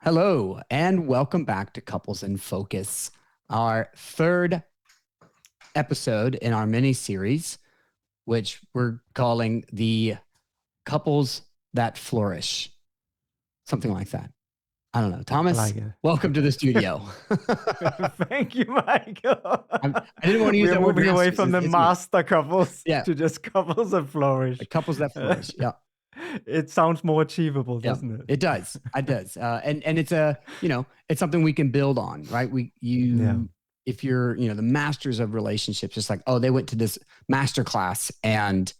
Hello, and welcome back to Couples in Focus, our third episode in our mini series, which we're calling the Couples That Flourish, something like that. I don't know. I Thomas, like it. welcome to the studio. Thank you, Michael. I didn't want to use We are that word moving away masters. from the It's me. master couples Yeah, to just couples that flourish. the Couples That Flourish. Yeah, It sounds more achievable, yeah, doesn't it? it does. It does. And it's it's something we can build on, right? Yeah. If you're, the masters of relationships, it's like, oh, they went to this master class and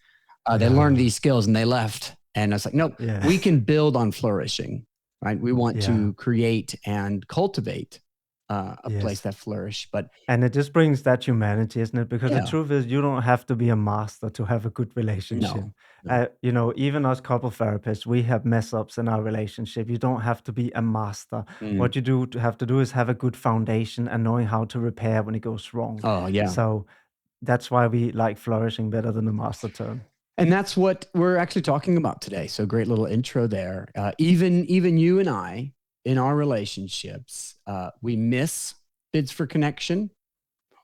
they learned Yeah. these skills and they left. And it's like, nope, Yeah. we can build on flourishing, right? We want Yeah. to create and cultivate a place Yes. that flourish. But And it just brings that humanity, isn't it? Because the yeah, truth is, you don't have to be a master to have a good relationship. no. Even as couple therapists, we have mess ups in our relationship. You don't have to be a master. Mm. What you have to do is have a good foundation and knowing how to repair when it goes wrong. Oh, yeah. So that's why we like flourishing better than the master term. And that's what we're actually talking about today. So great little intro there. Even you and I, in our relationships, we miss bids for connection.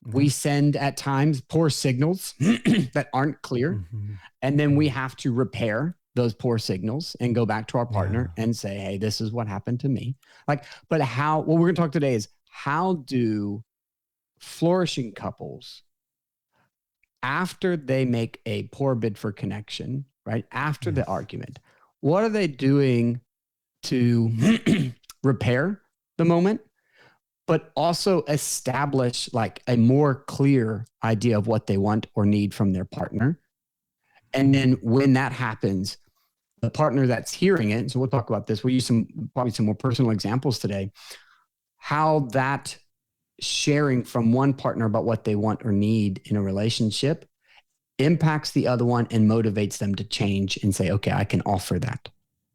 We send at times poor signals that aren't clear. Mhm. And then we have to repair those poor signals and go back to our partner Yeah. and say, hey, this is what happened to me. What we're going to talk today is how do flourishing couples, after they make a poor bid for connection, right? After the Yes. argument, what are they doing to repair the moment, but also establish like a more clear idea of what they want or need from their partner? And then when that happens, the partner that's hearing it, so we'll talk about this, we'll use probably some more personal examples today, how that sharing from one partner about what they want or need in a relationship impacts the other one and motivates them to change and say, okay, I can offer that.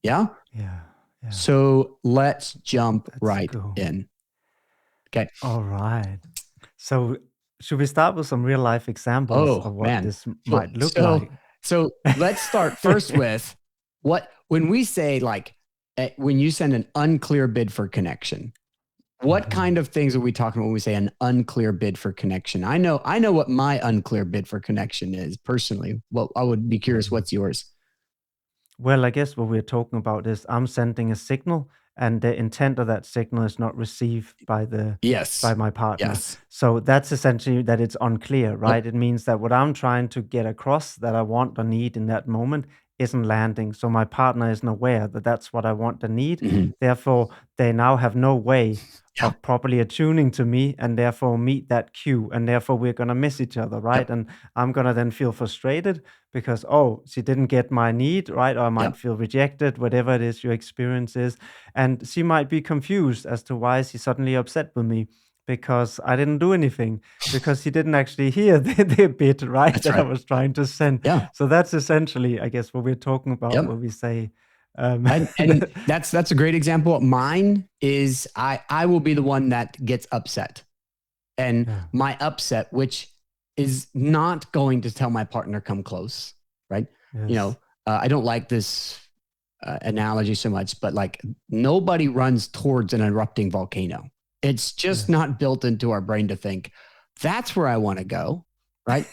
Yeah? Yeah. Yeah. So let's jump That's right cool. in. Okay. All right. So should we start with some real life examples Oh, of what man. this might look So, like? so let's start first with when we say like, when you send an unclear bid for connection, what kind of things are we talking about when we say an unclear bid for connection? I know what my unclear bid for connection is personally. Well, I would be curious, what's yours? Well, I guess what we're talking about is I'm sending a signal, and the intent of that signal is not received by Yes. my partner. Yes. So that's essentially that it's unclear, Yep. right? It means that what I'm trying to get across that I want or need in that moment isn't landing. So my partner isn't aware that that's what I want and need. Mhm. Therefore, they now have no way Yeah. of properly attuning to me and therefore meet that cue. And therefore, we're going to miss each other, right? Yep. And I'm going to then feel frustrated because, oh, she didn't get my need, right? Or I might Yep. feel rejected, whatever it is your experience is. And she might be confused as to why she's suddenly upset with me because I didn't do anything, because he didn't actually hear the bit, right, That's that I right. was trying to send. Yeah. So that's essentially, I guess, what we're talking about Yep. when we say, And that's a great example. Mine is I will be the one that gets upset, and Yeah. my upset, which is not going to tell my partner come close, right? Yes. I don't like this analogy so much, but like nobody runs towards an erupting volcano. It's just Yes. not built into our brain to think that's where I want to go, right?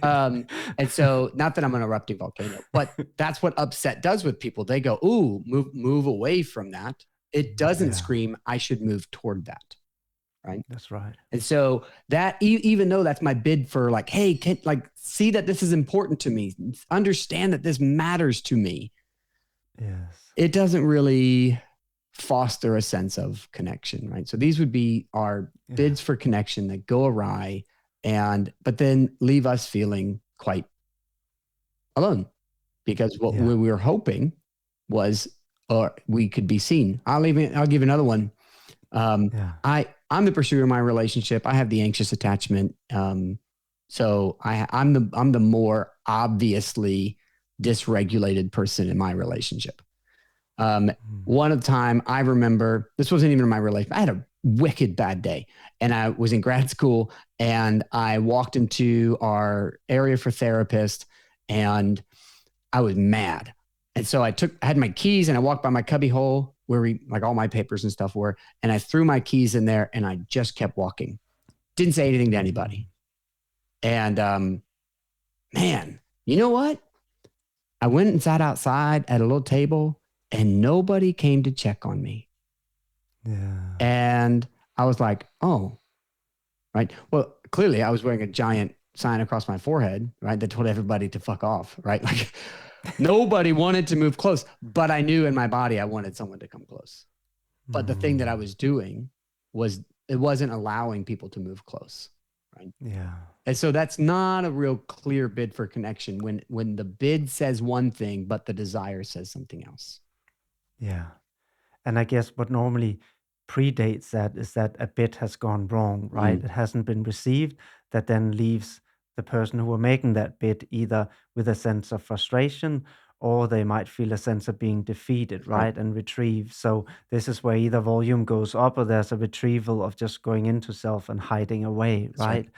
And so, not that I'm an erupting volcano, but that's what upset does with people. They go, "Ooh, move away from that." It doesn't Yeah. scream, "I should move toward that," right? That's right. And so that even though that's my bid for like, hey, see that this is important to me, understand that this matters to me. Yes. It doesn't really foster a sense of connection, right? So these would be our bids for connection that go awry, but then leave us feeling quite alone, because what we were hoping was, or we could be seen. I'll give another one. I'm the pursuer of my relationship. I have the anxious attachment. So I'm the more obviously dysregulated person in my relationship. One time I remember, this wasn't even in my relationship, I had a wicked bad day, and I was in grad school, and I walked into our area for therapists, and I was mad. And so I had my keys and I walked by my cubby hole like all my papers and stuff were, and I threw my keys in there and I just kept walking. Didn't say anything to anybody. And man, you know what? I went and sat outside at a little table and nobody came to check on me. Yeah. And I was like, oh, right. Well, clearly I was wearing a giant sign across my forehead, right, that told everybody to fuck off, right? Like nobody wanted to move close, but I knew in my body I wanted someone to come close. But the thing that I was doing was it wasn't allowing people to move close, right? Yeah. And so that's not a real clear bid for connection when the bid says one thing, but the desire says something else. Yeah. And I guess what normally predates that is that a bid has gone wrong, right? It hasn't been received, that then leaves the person who were making that bid either with a sense of frustration, or they might feel a sense of being defeated, right? And retrieve. So this is where either volume goes up or there's a retrieval of just going into self and hiding away, right?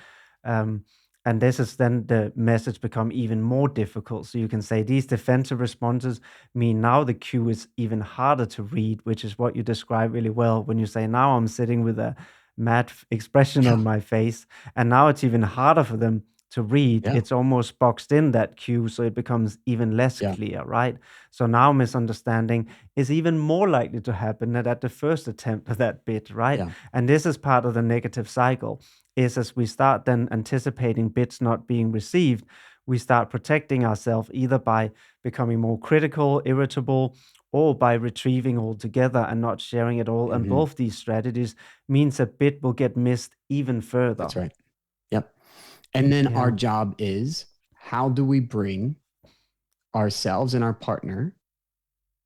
Um, and this is then the message become even more difficult. So you can say these defensive responses mean now the cue is even harder to read, which is what you describe really well when you say, now I'm sitting with a mad expression on my face, and now it's even harder for them to read. Yeah. It's almost boxed in that cue, so it becomes even less clear, right? So now misunderstanding is even more likely to happen than at the first attempt of that bit, right? Yeah. And this is part of the negative cycle, is as we start then anticipating bits not being received, we start protecting ourselves either by becoming more critical, irritable, or by retrieving altogether and not sharing at all. And both these strategies means a bit will get missed even further. That's right. Yep. And then our job is, how do we bring ourselves and our partner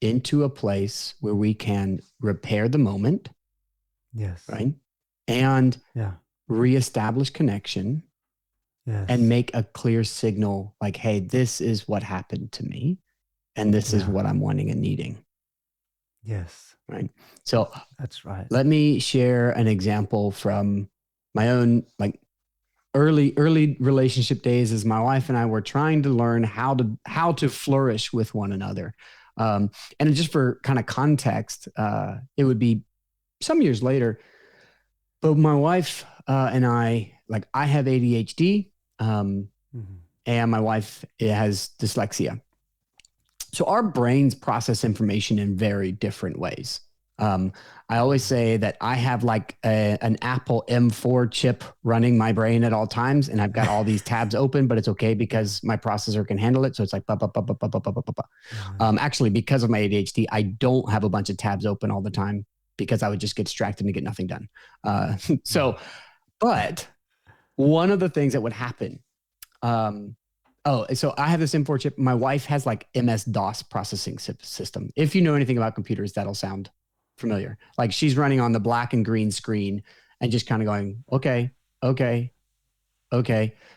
into a place where we can repair the moment? Yes. Right. And reestablish connection. Yes. And make a clear signal like, hey, this is what happened to me. And this is what I'm wanting and needing. Yes. Right. So that's right. Let me share an example from my own like early relationship days as my wife and I were trying to learn how to flourish with one another. And just for kind of context, it would be some years later, but my wife and I, like I have ADHD and my wife has dyslexia. So our brains process information in very different ways. I always say that I have like an Apple M4 chip running my brain at all times, and I've got all these tabs open, but it's okay because my processor can handle it. So it's like, actually, because of my ADHD, I don't have a bunch of tabs open all the time because I would just get distracted and get nothing done. But one of the things that would happen, so I have this M4 chip. My wife has like MS-DOS processing system. If you know anything about computers, that'll sound familiar. Like she's running on the black and green screen and just kind of going, okay.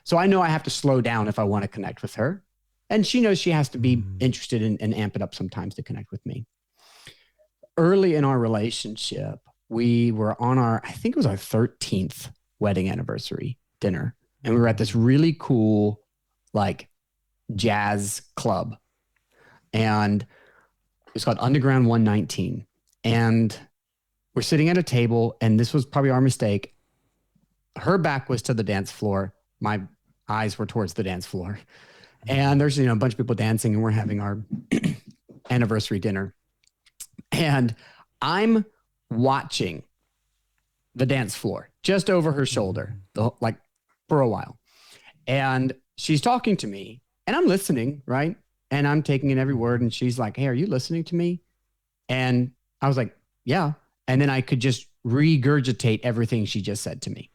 So I know I have to slow down if I want to connect with her. And she knows she has to be interested in and amp it up sometimes to connect with me. Early in our relationship, we were on I think it was our 13th wedding anniversary dinner. And we were at this really cool, like jazz club. And it's called Underground 119. And we're sitting at a table, and this was probably our mistake. Her back was to the dance floor. My eyes were towards the dance floor. And there's, a bunch of people dancing, and we're having our anniversary dinner. And I'm watching the dance floor just over her shoulder, like for a while. And she's talking to me, and I'm listening, right? And I'm taking in every word. And she's like, hey, are you listening to me? And I was like, yeah. And then I could just regurgitate everything she just said to me,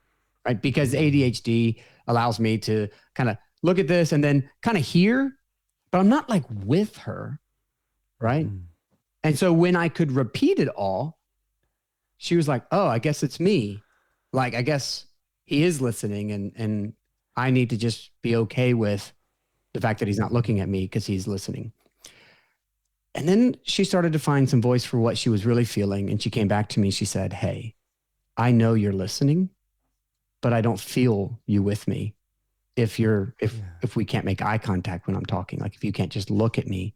right? Because ADHD allows me to kind of look at this and then kind of hear, but I'm not like with her, right? And so when I could repeat it all, she was like, oh, I guess it's me. Like, I guess he is listening, and I need to just be okay with the fact that he's not looking at me because he's listening. And then she started to find some voice for what she was really feeling. And she came back to me. She said, hey, I know you're listening, but I don't feel you with me. If we can't make eye contact when I'm talking, like if you can't just look at me,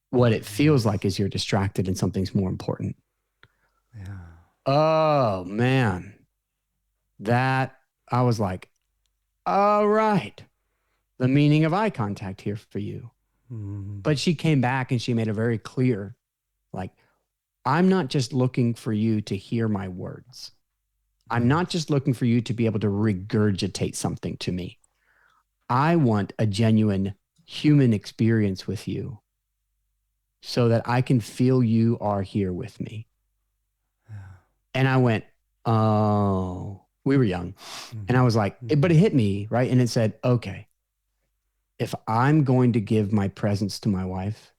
what it feels like is you're distracted and something's more important. Yeah. Oh man, that I was like, all right, the meaning of eye contact here for you. Mm. But she came back and she made it very clear, like, I'm not just looking for you to hear my words. I'm not Yes. just looking for you to be able to regurgitate something to me. I want a genuine human experience with you so that I can feel you are here with me. Yeah. And I went, oh, we were young. And I Mm-hmm. was like, but it Mm-hmm. hit me, right? And it said, okay, if I'm going to give my presence to my wife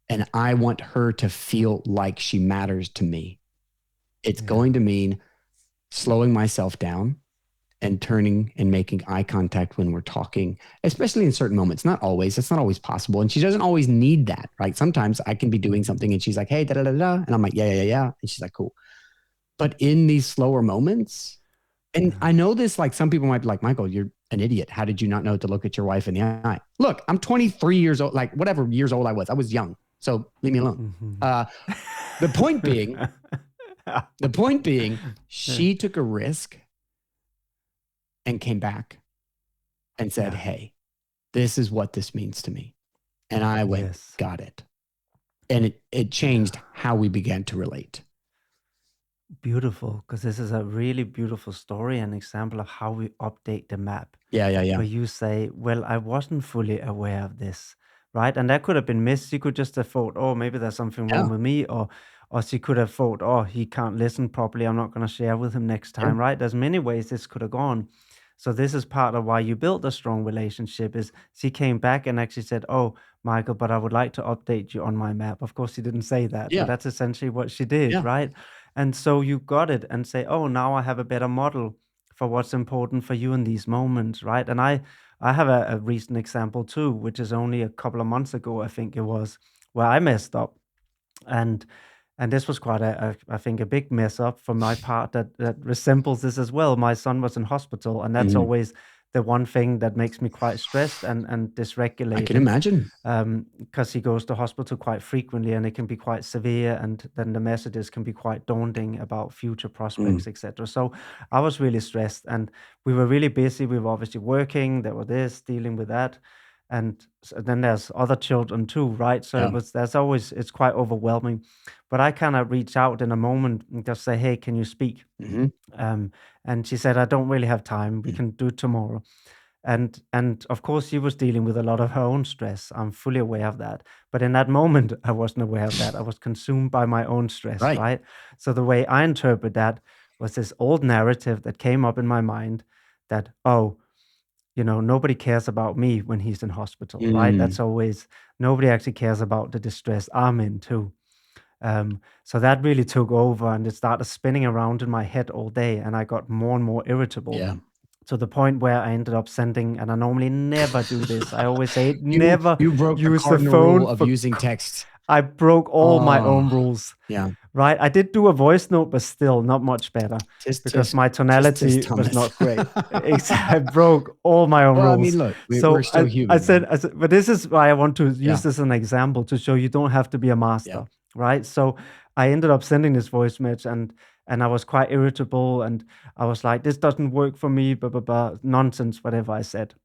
and I want her to feel like she matters to me, it's Yeah. going to mean slowing myself down and turning and making eye contact when we're talking, especially in certain moments. Not always, it's not always possible. And she doesn't always need that, right? Sometimes I can be doing Mm-hmm. something and she's like, hey, da da da da. And I'm like, yeah, yeah, yeah, yeah. And she's like, cool. But in these slower moments, and Yeah. I know this, like some people might be like, Michael, you're an idiot. How did you not know to look at your wife in the eye? Look, I'm 23 years old, like whatever years old I was young. So leave me alone. Mm-hmm. Uh, the point being, Yeah. the point being, Yeah. she took a risk and came back and said, Yeah. hey, this is what this means to me. And I went, Yes. got it. And it Yeah. changed how we began to relate. Beautiful, because this is a really beautiful story and example of how we update the map. Yeah, yeah, yeah. Where you say, well, I wasn't fully aware of this, right? And that could have been missed. She could just have thought, oh, maybe there's something wrong Yeah, with me, or she could have thought, oh, he can't listen properly. I'm not going to share with him next yeah, time, right? There's many ways this could have gone. So this is part of why you built a strong relationship is she came back and actually said, oh, Michael, but I would like to update you on my map. Of course, she didn't say that, but yeah, that's essentially what she did, yeah. right? And so you got it and say, oh, now I have a better model for what's important for you in these moments, right? And I have a recent example too, which is only a couple of months ago, I think it was, where I messed up, and this was quite I think a big mess up for my part that resembles this as well. My son was in hospital, and that's Mhm. always the one thing that makes me quite stressed and I can dysregulated, imagine. because he goes to hospital quite frequently, and it can be quite severe, and then the messages can be quite daunting about future Mm, prospects, etc. So I was really stressed, and we were really busy. We were obviously working. There was this, dealing with that, and then there's other children too, right? So yeah. it's quite overwhelming. But I kind of reach out in a moment and just say, "Hey, can you speak?" Mhm. Um, and she said, "I don't really have time. We Mm. can do it tomorrow." And of course, she was dealing with a lot of her own stress. I'm fully aware of that. But in that moment, I wasn't aware of that. I was consumed by my own stress, Right. right? So the way I interpret that was this old narrative that came up in my mind that, oh, nobody cares about me when he's in hospital, right? That's Mm, always nobody actually cares about the distress I'm in too. So that really took over and it started spinning around in my head all day, and I got more and more irritable yeah. to the point where I ended up sending, and I normally never do this. I always say, You never you broke the use the cardinal phone rule of for. using text. I broke all my Oh, own rules. yeah. Right, I did do a voice note, but still not much better Tisk, because tisk, my tisk, tonality was Thomas. not great. I broke all my own Well, I rules. mean, look, we're So still human, right? I said, but this is why I want to use Yeah, this as an example to show you don't have to be a yeah. master, right? So I ended up sending this voice message, and I was quite irritable, and I was like, this doesn't work for me, blah blah blah, nonsense, whatever I said.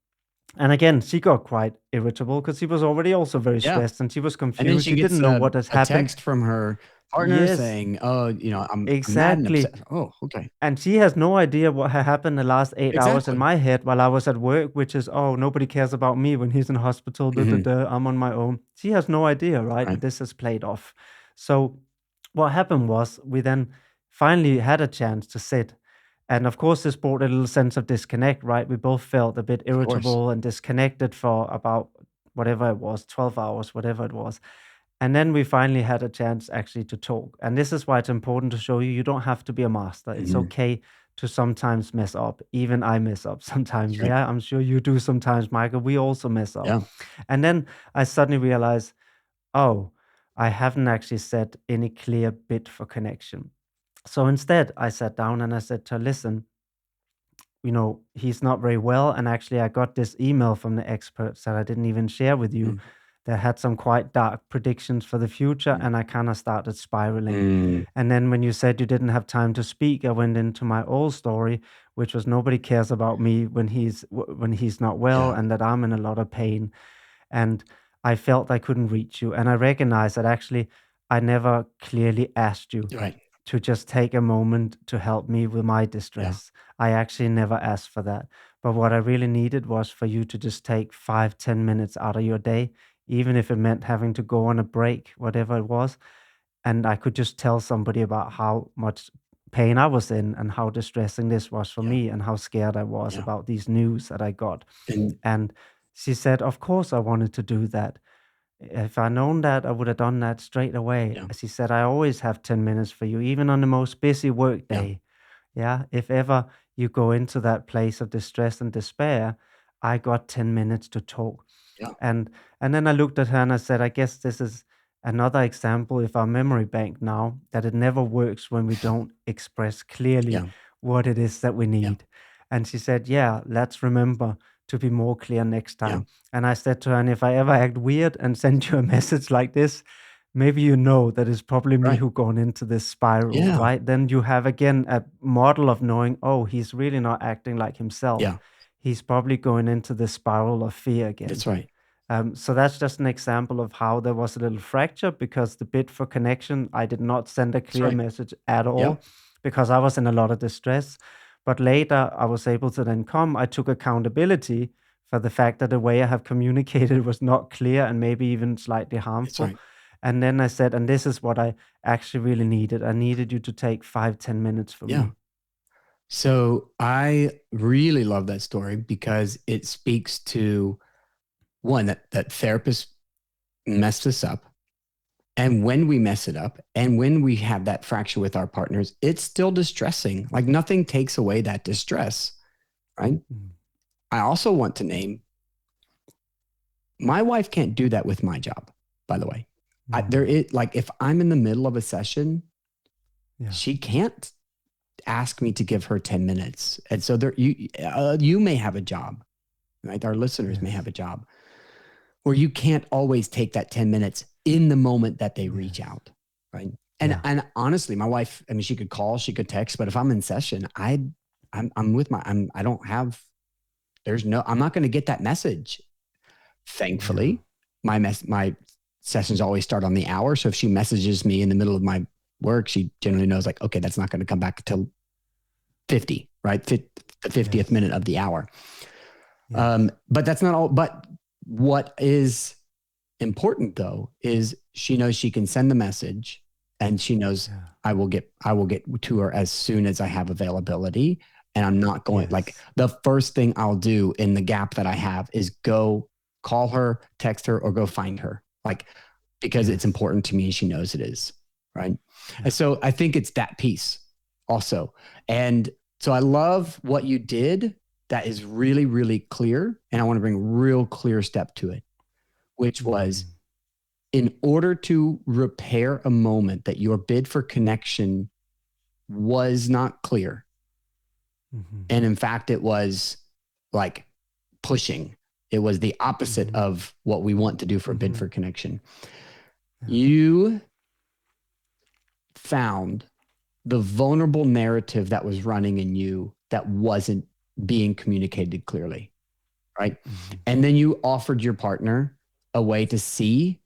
And again, she got quite irritable because she was already also very Yeah. stressed and she was And then confused. she She gets didn't know what has a happened. text from her partner Yes, saying, "Oh, I'm mad and exactly. upset." Oh, okay. And she has no idea what had happened the last 8 hours in Exactly. my head while I was at work, which is, oh, nobody cares about me when he's in hospital. Duh, duh, Mhm. duh, I'm on my own. She has no idea, right, Right. that this has played off. So what happened was we then finally had a chance to sit. And of course, this brought a little sense of disconnect, right? We both felt a bit Of course. irritable and disconnected for about whatever it was, 12 hours, whatever it was. And then we finally had a chance actually to talk. And this is why it's important to show you you don't have to be a master. It's Mhm. okay to sometimes mess up. Even I mess up That's sometimes. right. Yeah, I'm sure you do sometimes, Michael. We also mess up. Yeah. And then I suddenly realized, oh, I haven't actually set any clear bid for connection. So instead, I sat down and I said to her, listen, he's not very well. And actually, I got this email from the experts that I didn't even share with you Mm. that had some quite dark predictions for the future, and I kind of started spiraling. And then when you said you didn't have time to speak, I went into my old story, which was nobody cares about me when he's not well, Yeah. and that I'm in a lot of pain. And I felt I couldn't reach you. And I recognized that actually I never clearly asked you Right. to just take a moment to help me with my Yeah. distress. I actually never asked for that. But what I really needed was for you to just take 5, 10 minutes out of your day, even if it meant having to go on a break, whatever it was. And I could just tell somebody about how much pain I was in and how distressing this was for Yeah. me and how scared I was Yeah. about these news that I got. And And she said, of course, I wanted to do that. If I known that, I would have done that straight away. yeah. She said, I always have 10 minutes for you, even on the most busy work Yeah. day. Yeah. If ever you go into that place of distress and despair, I got 10 minutes to talk. Yeah. And and then I looked at her and I said, I guess this is another example of our memory bank now, that it never works when we don't express clearly Yeah. what it is that we Yeah. need. And she said, yeah, let's remember to be more clear next Yeah. time. And I said to her, and if I ever act weird and send you a message like this, maybe you know that it's probably me Right. who gone into this spiral, Yeah. right? Then you have again a model of knowing, oh, he's really not acting like himself. Yeah. He's probably going into the spiral of fear again. That's right. So that's just an example of how there was a little fracture, because the bid for connection, I did not send a That's clear right. message at Yeah. all because I was in a lot of distress. But later I was able to then I took accountability for the fact that the way I have communicated was not clear and maybe even slightly That's harmful. right. And then I said, and this is what I actually really needed. I needed you to take 5, 10 minutes for Yeah. me. So I really love that story because it speaks to one that therapists messed us up. And when we mess it up and when we have that fracture with our partners, it's still distressing. Like nothing takes away that distress, right? Mm. I also want to name my wife can't do that with my job, by the way. There Mm. is like if I'm in the middle of a session, Yeah. she can't ask me to give her 10 minutes. And so you may have a job, right? Our listeners may Yes. have a job where you can't always take that 10 minutes in the moment that they reach Yes. out, right? Yeah. And honestly, my wife, I mean, she could call, she could text, but if I'm in session, I'm with I don't have, I'm not going to get that message. Yeah. Thankfully, my sessions always start on the hour. So if she messages me in the middle of my work, she generally knows like, okay, that's not going to come back until 50, right? The 50th Yes. minute of the hour. Yes. But that's not all. But what is important though is she knows she can send the message, and she knows Yeah. I will get to her as soon as I have availability. And I'm not going, like, Yes. the first thing I'll do in the gap that I have is go call her, text her, or go find her, like, because it's Yes. important to me and she knows it is, right? Yeah. And so I think it's that piece also. And so I love what you did that is really, really clear. And I want to bring a real clear step to it, which was Mm. in order to repair a moment that your bid for connection was not clear. Mm-hmm. And in fact, it was like pushing. It was the opposite Mm-hmm. of what we want to do for a bid Mm-hmm. for connection. Yeah. You found the vulnerable narrative that was running in you that wasn't being communicated clearly, right? Mm-hmm. And then you offered your partner a way to see,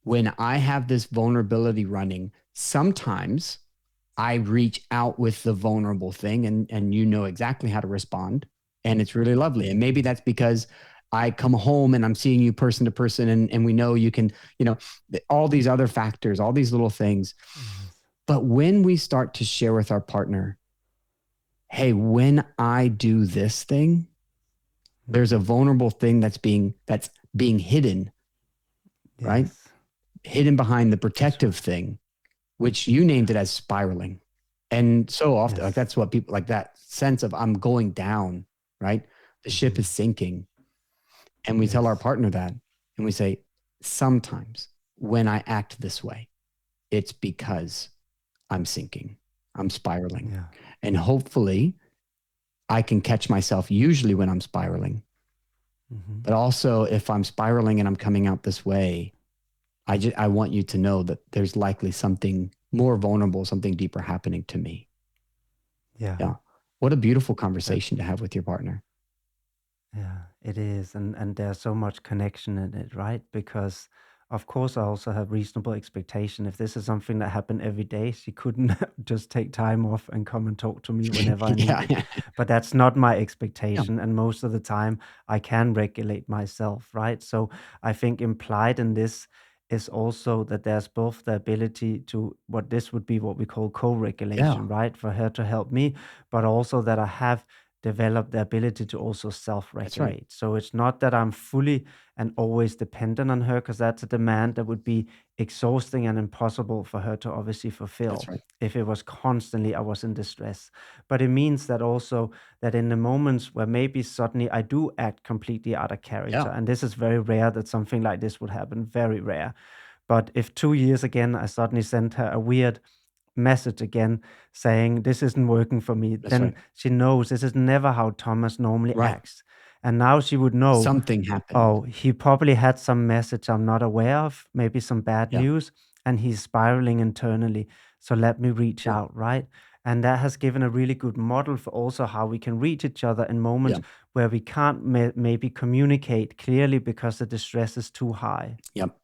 when I have this vulnerability running, sometimes I reach out with the vulnerable thing, and you know exactly how to respond. And it's really lovely. And maybe that's because I come home and I'm seeing you person to person, and we know you can, all these other factors, all these little things. Yes. But when we start to share with our partner, hey, when I do this thing, there's a Mm-hmm. vulnerable thing that's being hidden, right? Yes. Hidden behind the That's protective right. thing, which you Yeah. named it as spiraling. And so often, like, Yes. that's what people, like, that sense of I'm going down, right? The ship Mm-hmm. is sinking. And we tell our Yes. partner that, and we say, sometimes when I act this way, it's because I'm sinking, I'm spiraling. Yeah. And hopefully I can catch myself usually when I'm spiraling. Hmm. But also, if I'm spiraling and I'm coming out this way, I want you to know that there's likely something more vulnerable, something deeper happening to me. Yeah. Yeah. What a beautiful That conversation to have with your partner. Yeah, it is, and there's so much connection in it, right? Because of course I also have reasonable expectation. If this is something that happened every day, she couldn't just take time off and come and talk to me whenever I Yeah. needed. But that's not my Yeah. expectation, and most of the time I can regulate myself, right? So I think implied in this is also that there's both the ability to what this would be what we call Yeah. co-regulation, right? For her to help me, but also that I have develop the ability to also That's right. self-regulate. So it's not that I'm fully and always dependent on her, because that's a demand that would be exhausting and impossible for her to obviously That's fulfill right. if it was constantly I was in distress. But it means that also that in the moments where maybe suddenly I do act completely out of character, Yeah. and this is very rare that something like this would happen, very rare. But if 2 years again I suddenly sent her a weird message again saying this isn't working for me, That's then right. she knows this is never how Thomas normally Right. acts. And now she would know, Something happened. oh, he probably had some message I'm not aware of, maybe some bad Yeah. news, and he's spiraling internally. So let me reach Yeah. out, right? And that has given a really good model for also how we can reach each other in Yeah. moments where we can't maybe communicate clearly because the distress is too high. Yep.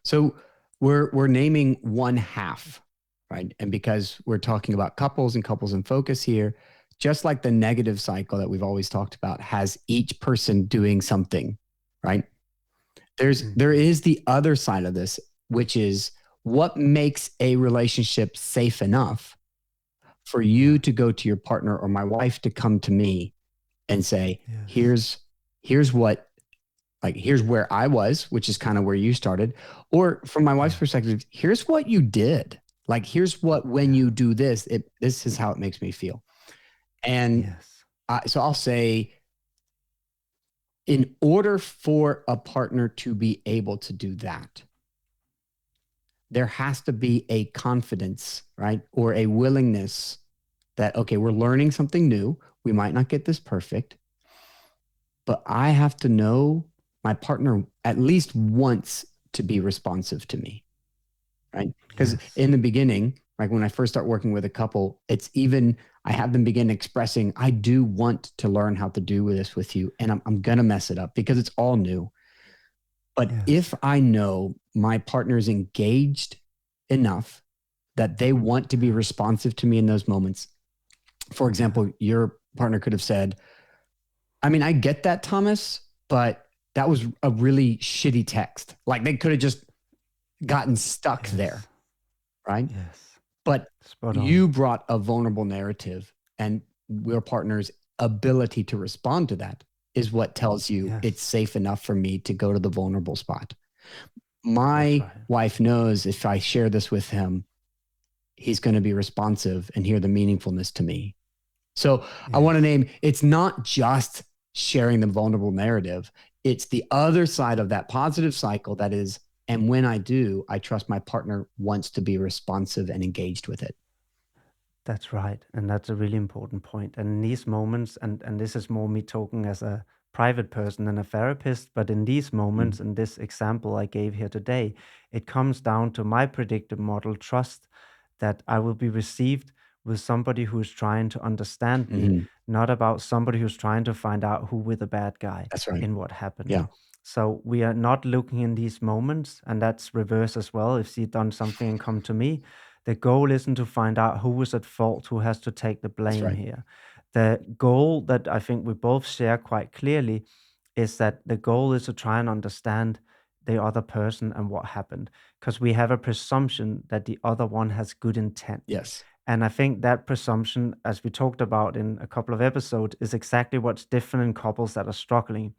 So we're naming one half, right? And because we're talking about couples in focus here, just like the negative cycle that we've always talked about has each person doing something, right? There Mhm. is the other side of this, which is what makes a relationship safe enough for Yeah. you to go to your partner or my wife to come to me and say, Yes. here's what, like, here's where I was, which is kind of where you started. Or from my wife's Yeah. perspective, here's what you did. Like, here's what, when Yeah. you do this, this is how it makes me feel. And Yes. so I'll say, in order for a partner to be able to do that, there has to be a confidence, right? Or a willingness that, okay, we're learning something new. We might not get this perfect, but I have to know my partner at least wants to be responsive to me, right? Because Yes. in the beginning, like when I first start working with a couple, it's even, I have them begin expressing, I do want to learn how to do this with you, and I'm going to mess it up because it's all new. But if Yes. I know my partner is engaged enough that they want to be Yeah. responsive to me in those moments, for Yeah. example, your partner could have said, I mean, I get that, Thomas, but that was a really shitty text. Like they could have just gotten stuck there, Yes. right? Yes. But Spot on. you brought a vulnerable narrative, and your partner's ability to respond to that is what tells you it's Yes. safe enough for me to go to the vulnerable spot. That's My right. wife knows if I share this with him, he's going to be responsive and hear the meaningfulness to me. So I want to Yes. name, it's not just sharing the vulnerable narrative, it's the other side of that positive cycle that is, and when I do, I trust my partner wants to be responsive and engaged with it. That's right. And that's a really important point. And in these moments, and this is more me talking as a private person than a therapist, but in these moments, Mm-hmm. in this example I gave here today, it comes down to my predictive model trust that I will be received with somebody who is trying to understand me, Mm-hmm. not about somebody who's trying to find out who were the bad guy That's right. in what happened. Yeah. So we are not looking in these moments, and that's reverse as well. If she'd done something and come to me, the goal isn't to find out who was at fault, who has to take the That's blame right. here. The goal that I think we both share quite clearly is that the goal is to try and understand the other person and what happened, because we have a presumption that the other one has good intent. Yes. And I think that presumption, as we talked about in a couple of episodes, is exactly what's different in couples that are struggling.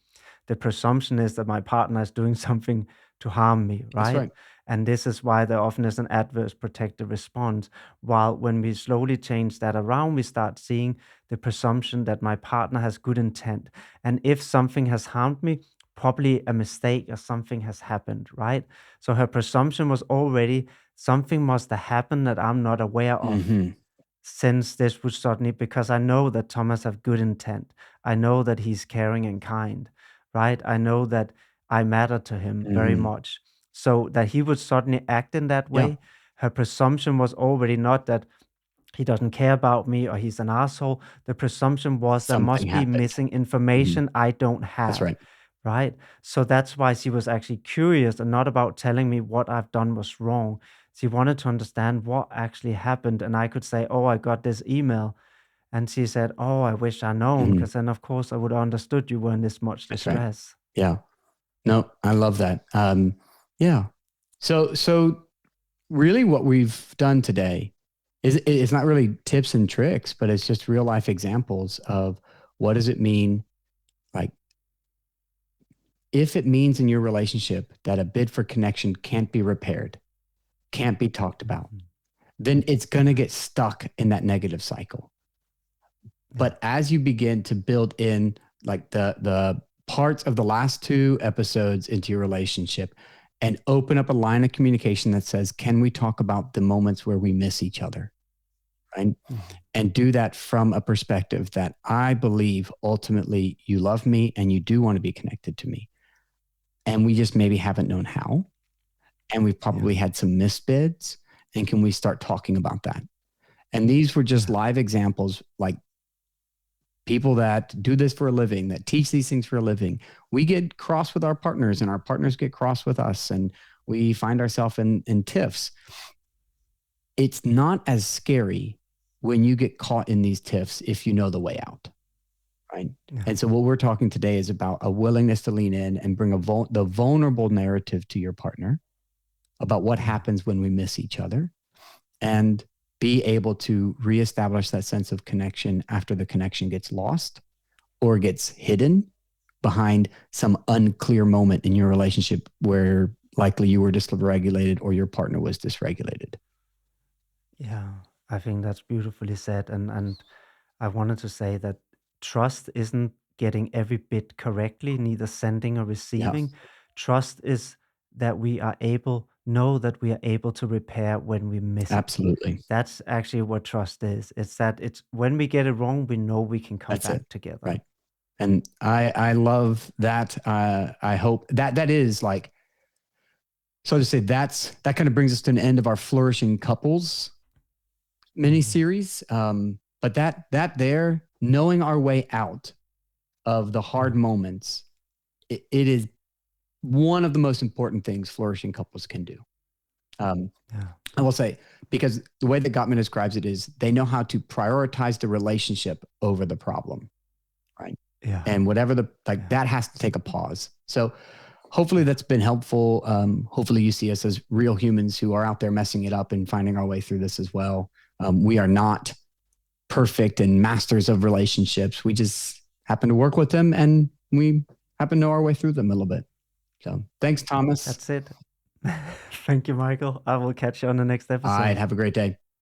The presumption is that my partner is doing something to harm me, That's right? right. And this is why there often is an adverse protective response. While when we slowly change that around, we start seeing the presumption that my partner has good intent. And if something has harmed me, probably a mistake or something has happened, right? So her presumption was already something must have happened that I'm not aware of, Mm-hmm. since this would suddenly, because I know that Thomas have good intent. I know that he's caring and kind, right? I know that I matter to him very Mm-hmm. much. So that he would suddenly act in that Yeah. way, her presumption was already not that he doesn't care about me or he's an asshole. The presumption was there Something must be happened. missing Mm-hmm. information I don't That's have, right. right? So that's why she was actually curious and not about telling me what I've done was wrong. She wanted to understand what actually happened. And I could say, oh, I got this email. And she said, oh, I wish I known, Mm-hmm. because then, of course, I would have understood you were in this much That's right. distress. Yeah. No, I love that. Yeah. So really what we've done today is it's not really tips and tricks, but it's just real life examples of what does it mean? Like if it means in your relationship that a bid for connection can't be repaired, can't be talked about, Mhm. then it's going to get stuck in that negative cycle. Yeah. But as you begin to build in like the parts of the last two episodes into your relationship and open up a line of communication that says, can we talk about the moments where we miss each other? Right. Mhm. And do that from a perspective that I believe ultimately you love me and you do want to be connected to me. And we just maybe haven't known how. And we've Yeah. probably had some misbids. And can we start talking about that? And these were just Yeah. live examples, like people that do this for a living, that teach these things for a living. We get cross with our partners and our partners get cross with us, and we find ourselves in tiffs. It's not as scary when you get caught in these tiffs if you know the way out, right? Yeah. And so what we're talking today is about a willingness to lean in and bring the vulnerable narrative to your partner about what Yeah. happens when we miss each other, and be able to reestablish that sense of connection after the connection gets lost or gets hidden behind some unclear moment in your relationship where likely you were dysregulated or your partner was dysregulated. Yeah. I think that's beautifully said. And I wanted to say that trust isn't getting every bit correctly, neither sending or Yeah, receiving. Trust is that we are able, know that we are able to repair when we miss it. absolutely. That's actually what trust is. It's that it's when we get it wrong, we know we can come That's it. back together. Right. And I love that. I hope that is like, so to say, that kind of brings us to an end of our flourishing couples mini Mhm. series. But that there, knowing our way out of the hard Yeah. moments, it is one of the most important things flourishing couples can do. Yeah. I will say, because the way that Gottman describes it is they know how to prioritize the relationship over the problem, right? Yeah. And whatever Yeah. that has to take a pause. So hopefully Yeah. that's been helpful. Hopefully you see us as real humans who are out there messing it up and finding our way through this as well. We are not perfect and masters of relationships. We just happen to work with them and we happen to know our way through them a little bit. So thanks, Thomas. That's it. Thank you, Michael. I will catch you on the next All right. episode. Have a great day.